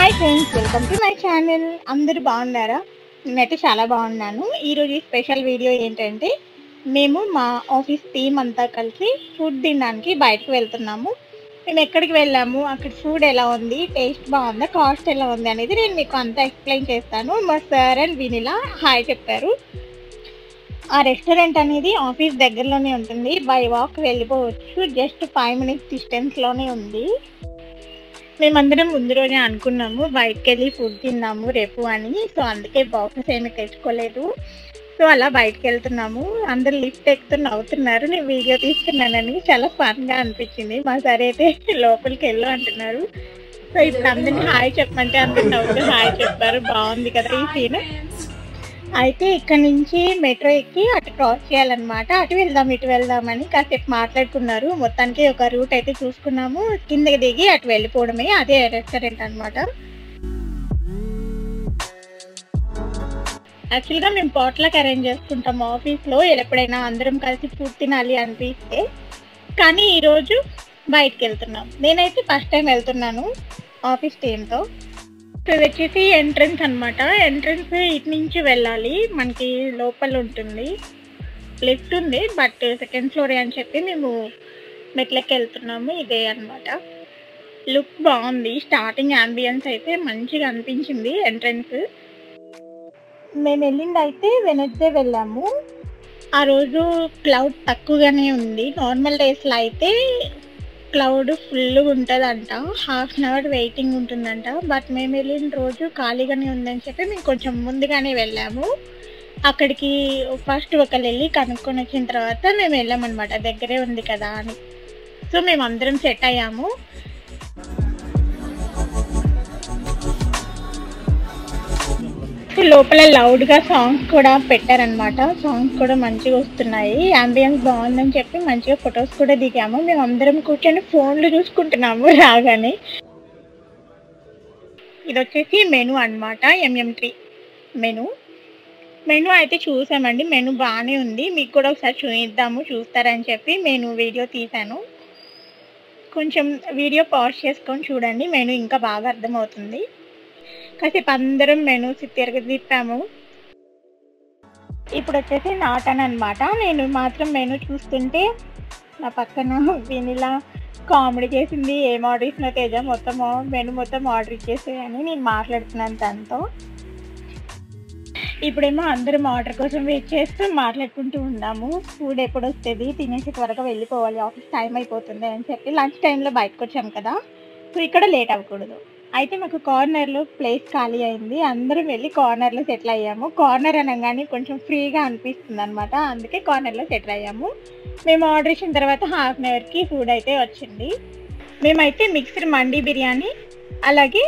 Hi friends, welcome to my channel. అందరూ బాగున్నారా? నేనైతే చాలా బాగున్నాను. ఈరోజు ఈ స్పెషల్ వీడియో ఏంటంటే, మేము మా ఆఫీస్ టీమ్ అంతా కలిసి ఫుడ్ తినడానికి బయటకు వెళ్తున్నాము. మేము ఎక్కడికి వెళ్ళాము, అక్కడ ఫుడ్ ఎలా ఉంది, టేస్ట్ బాగుందా, కాస్ట్ ఎలా ఉంది అనేది నేను మీకు అంతా ఎక్స్ప్లెయిన్ చేస్తాను. మా సార్ అండ్ వినిలా హాయ్ చెప్పారు. ఆ రెస్టారెంట్ అనేది ఆఫీస్ దగ్గరలోనే ఉంటుంది. బై వాక్ వెళ్ళిపోవచ్చు. జస్ట్ 5 minutes డిస్టెన్స్లోనే ఉంది. మేమందరం ముందు రోజే అనుకున్నాము బయటకు వెళ్ళి ఫుడ్ తిన్నాము రేపు అని. సో అందుకే బాక్సెస్ ఏమి తెచ్చుకోలేదు. సో అలా బయటకు వెళ్తున్నాము. అందరు లిఫ్ట్ ఎక్కుతూ నవ్వుతున్నారు నేను వీడియో తీస్తున్నానని. చాలా ఫన్గా అనిపించింది. మా సార్ అయితే లోపలికి వెళ్ళు అంటున్నారు. సో ఇప్పుడు అందరిని హాయ్ చెప్పమంటే అందరు నవ్వుతూ హాయ్ చెప్పారు. బాగుంది కదా ఈ సీన్. అయితే ఇక్కడ నుంచి మెట్రో ఎక్కి అటు క్రాస్ చేయాలన్నమాట. అటు వెళ్దాం ఇటు వెళ్దామని కాసేపు మాట్లాడుకున్నారు. మొత్తానికి ఒక రూట్ అయితే చూసుకున్నాము. కిందకి దిగి అటు వెళ్ళిపోవడమే. అదే రెస్టారెంట్ అనమాట. యాక్చువల్గా మేము పాట్లకు అరేంజ్ చేసుకుంటాము ఆఫీస్లో ఎప్పుడైనా అందరం కలిసి ఫుడ్ తినాలి అనిపిస్తే. కానీ ఈరోజు బయటకు వెళ్తున్నాం. నేనైతే ఫస్ట్ టైం వెళ్తున్నాను ఆఫీస్ టీమ్తో. ఇది వచ్చేసి ఎంట్రన్స్ అనమాట. ఎంట్రన్స్ ఇటు నుంచి వెళ్ళాలి. మనకి లోపల ఉంటుంది. లిఫ్ట్ ఉంది బట్ సెకండ్ ఫ్లోర్ అని చెప్పి మేము మెట్లకి వెళ్తున్నాము. ఇదే అనమాట. లుక్ బాగుంది. స్టార్టింగ్ యాంబియన్స్ అయితే మంచిగా అనిపించింది ఎంట్రన్స్. మేము వెళ్ళింది అయితే వెనస్డే వెళ్ళాము. ఆ రోజు క్లౌడ్ తక్కువగానే ఉంది. నార్మల్ డేస్లో అయితే క్లౌడ్ ఫుల్గా ఉంటుందంట. 1/2 hour వెయిటింగ్ ఉంటుందంట. బట్ మేము వెళ్ళిన రోజు ఖాళీగానే ఉందని చెప్పి మేము కొంచెం ముందుగానే వెళ్ళాము. అక్కడికి ఫస్ట్ ఒకళ్ళు వెళ్ళి కనుక్కొని వచ్చిన తర్వాత మేము వెళ్ళామన్నమాట. దగ్గరే ఉంది కదా అని. సో మేము అందరం సెట్ అయ్యాము. లోపల లౌడ్గా సాంగ్స్ కూడా పెట్టారనమాట. సాంగ్స్ కూడా మంచిగా వస్తున్నాయి. యాంబియన్స్ బాగుందని చెప్పి మంచిగా ఫొటోస్ కూడా దిగాము. మేము అందరం కూర్చొని ఫోన్లు చూసుకుంటున్నాము రాగానే. ఇది వచ్చేసి మెనూ అనమాట. MM3 మెనూ అయితే చూసామండి. మెనూ బాగానే ఉంది. మీకు కూడా ఒకసారి చూద్దాము చూస్తారని చెప్పి నేను వీడియో తీశాను. కొంచెం వీడియో పాజ్ చేసుకొని చూడండి. మెనూ ఇంకా బాగా అర్థమవుతుంది. కాసేపు అందరం మెనూస్ తిప్పాము. ఇప్పుడు వచ్చేసి నాటన్ అనమాట. నేను మాత్రం మెనూ చూస్తుంటే నా పక్కన వినిలా కామెడీ చేసింది. ఏం ఆర్డర్ ఇచ్చినా తేజ మెనూ మొత్తం ఆర్డర్ ఇచ్చేసేయని నేను మాట్లాడుతున్నాను తనతో. ఇప్పుడేమో అందరం ఆర్డర్ కోసం వెయిట్ చేస్తూ మాట్లాడుకుంటూ ఉన్నాము. ఫుడ్ ఎప్పుడు వస్తుంది, తినేసి త్వరగా వెళ్ళిపోవాలి, ఆఫీస్ టైం అయిపోతుంది అని చెప్పి. లంచ్ టైంలో బయటకు వచ్చాము కదా, సో ఇక్కడ లేట్ అవ్వకూడదు. అయితే మాకు కార్నర్లో ప్లేస్ ఖాళీ అయింది. అందరం వెళ్ళి కార్నర్లో సెటిల్ అయ్యాము. కార్నర్ అనగానే కొంచెం ఫ్రీగా అనిపిస్తుంది అనమాట. అందుకే కార్నర్లో సెటిల్ అయ్యాము. మేము ఆర్డర్ ఇచ్చిన తర్వాత 1/2 hourకి ఫుడ్ అయితే వచ్చింది. మేమైతే మిక్స్డ్ మండీ బిర్యానీ అలాగే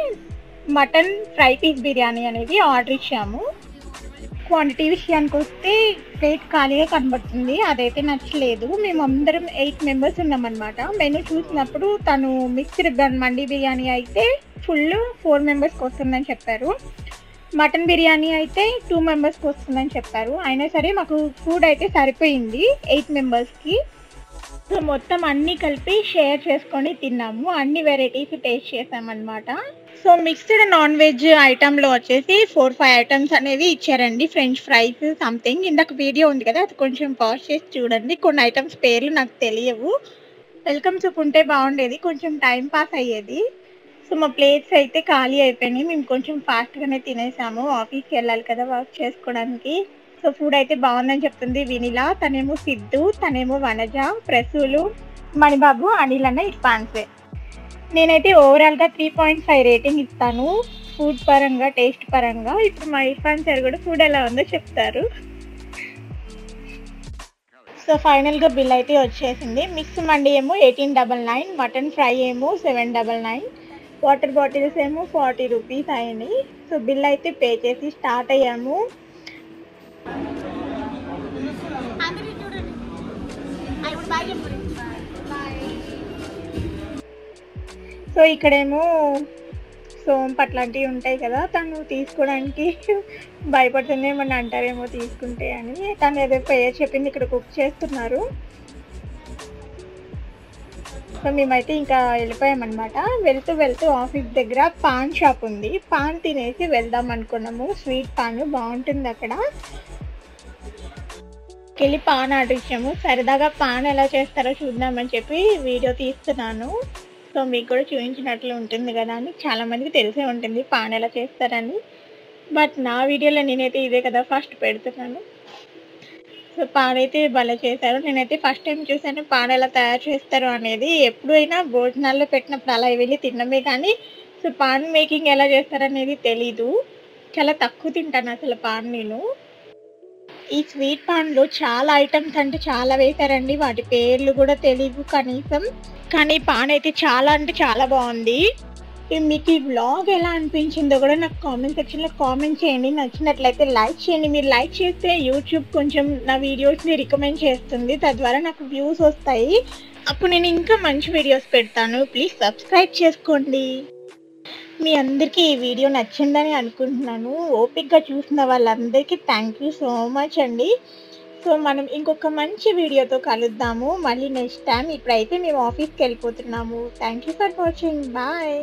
మటన్ ఫ్రై పీస్ బిర్యానీ అనేది ఆర్డర్ ఇచ్చాము. క్వాంటిటీ విషయానికి వస్తే ప్లేట్ ఖాళీగా కనబడుతుంది. అదైతే నచ్చలేదు. మేము అందరం 8 members ఉన్నామన్నమాట. మెనూ చూసినప్పుడు తను మిక్స్డ్ మండీ బిర్యానీ అయితే ఫుల్ 4 members వస్తుందని చెప్పారు. మటన్ బిర్యానీ అయితే 2 members వస్తుందని చెప్పారు. అయినా సరే మాకు ఫుడ్ అయితే సరిపోయింది 8 membersకి. సో మొత్తం అన్నీ కలిపి షేర్ చేసుకొని తిన్నాము. అన్ని వెరైటీస్ టేస్ట్ చేసామన్నమాట. సో మిక్స్డ్ నాన్ వెజ్ ఐటెంలో వచ్చేసి 4-5 items అనేవి ఇచ్చారండి. French fries something. ఇందాక వీడియో ఉంది కదా, అది కొంచెం పాజ్ చేసి చూడండి. కొన్ని ఐటమ్స్ పేర్లు నాకు తెలియవు. వెల్కమ్ సూప్ ఉంటే బాగుండేది, కొంచెం టైం పాస్ అయ్యేది. సో మా ప్లేట్స్ అయితే ఖాళీ అయిపోయినాయి. మేము కొంచెం ఫాస్ట్గానే తినేసాము. ఆఫీస్కి వెళ్ళాలి కదా వర్క్ చేసుకోవడానికి. సో ఫుడ్ అయితే బాగుందని చెప్తుంది వినిలా. తనేమో సిద్ధు, తనేమో వనజ, ప్రసూలు, మణిబాబు, అనిల్ అన్న ఇర్ఫాన్సే. నేనైతే ఓవరాల్గా 3.5 రేటింగ్ ఇస్తాను ఫుడ్ పరంగా, టేస్ట్ పరంగా. ఇప్పుడు మా ఇర్ఫాన్ సార్ కూడా ఫుడ్ ఎలా ఉందో చెప్తారు. సో ఫైనల్గా బిల్ అయితే వచ్చేసింది. మిక్స్ మండీ ఏమో 1899, మటన్ ఫ్రై ఏమో 799, వాటర్ బాటిల్స్ ఏమో 40 rupees అయినాయి. సో బిల్ అయితే పే చేసి స్టార్ట్ అయ్యాము. సో ఇక్కడేమో సోంపు అట్లాంటివి ఉంటాయి కదా, తను తీసుకోవడానికి భయపడుతుంది. ఏమన్నా అంటారేమో తీసుకుంటే అని. తను ఏదో పేరు చెప్పింది. ఇక్కడ కుక్ చేస్తున్నారు. సో మేమైతే ఇంకా వెళ్ళిపోయామన్నమాట. వెళ్తూ వెళ్తూ ఆఫీస్ దగ్గర పాన్ షాప్ ఉంది. పాన్ తినేసి వెళ్దాం అనుకున్నాము. స్వీట్ పాన్ బాగుంటుంది అక్కడ. వెళ్ళి పాన్ ఆర్డర్ ఇచ్చాము. సరదాగా పాన్ ఎలా చేస్తారో చూద్దామని చెప్పి వీడియో తీస్తున్నాను. సో మీకు కూడా చూపించినట్లు ఉంటుంది కదా అని. చాలామందికి తెలిసే ఉంటుంది పాన్ ఎలా చేస్తారని. బట్ నా వీడియోలో నేనైతే ఇదే కదా ఫస్ట్ పెడుతున్నాను. సో పాన్ అయితే భలే చేశారు. నేనైతే ఫస్ట్ టైం చూసాను పాన్ ఎలా తయారు చేస్తారు అనేది. ఎప్పుడైనా భోజనాల్లో పెట్టినప్పుడు అలా వెళ్ళి తినడమే కానీ సో పాన్ మేకింగ్ ఎలా చేస్తారనేది తెలీదు. చాలా తక్కువ తింటాను అసలు పాన్ నేను. ఈ స్వీట్ పాన్‌లో చాలా ఐటెమ్స్ అంటే చాలా వేశారండి. వాటి పేర్లు కూడా తెలీవు కనీసం. కానీ పాన్ అయితే చాలా అంటే చాలా బావుంది. మీకు ఈ వ్లాగ్ ఎలా అనిపించిందో కూడా నాకు కామెంట్ సెక్షన్‌లో కామెంట్ చేయండి. నచ్చినట్లయితే లైక్ చేయండి. మీరు లైక్ చేస్తే యూట్యూబ్ కొంచెం నా వీడియోస్‌ని రికమెండ్ చేస్తుంది. తద్వారా నాకు వ్యూస్ వస్తాయి. అప్పుడు నేను ఇంకా మంచి వీడియోస్ పెడతాను. ప్లీజ్ సబ్స్క్రైబ్ చేసుకోండి. మీ అందరికీ ఈ వీడియో నచ్చిందని అనుకుంటున్నాను. ఓపికగా చూసిన వాళ్ళందరికీ థ్యాంక్ యూ సో మచ్ అండి. సో మనం ఇంకొక మంచి వీడియోతో కలుద్దాము మళ్ళీ నెక్స్ట్ టైం. ఇప్పుడైతే మేము ఆఫీస్‌కి వెళ్ళిపోతున్నాము. Thank you for watching. Bye.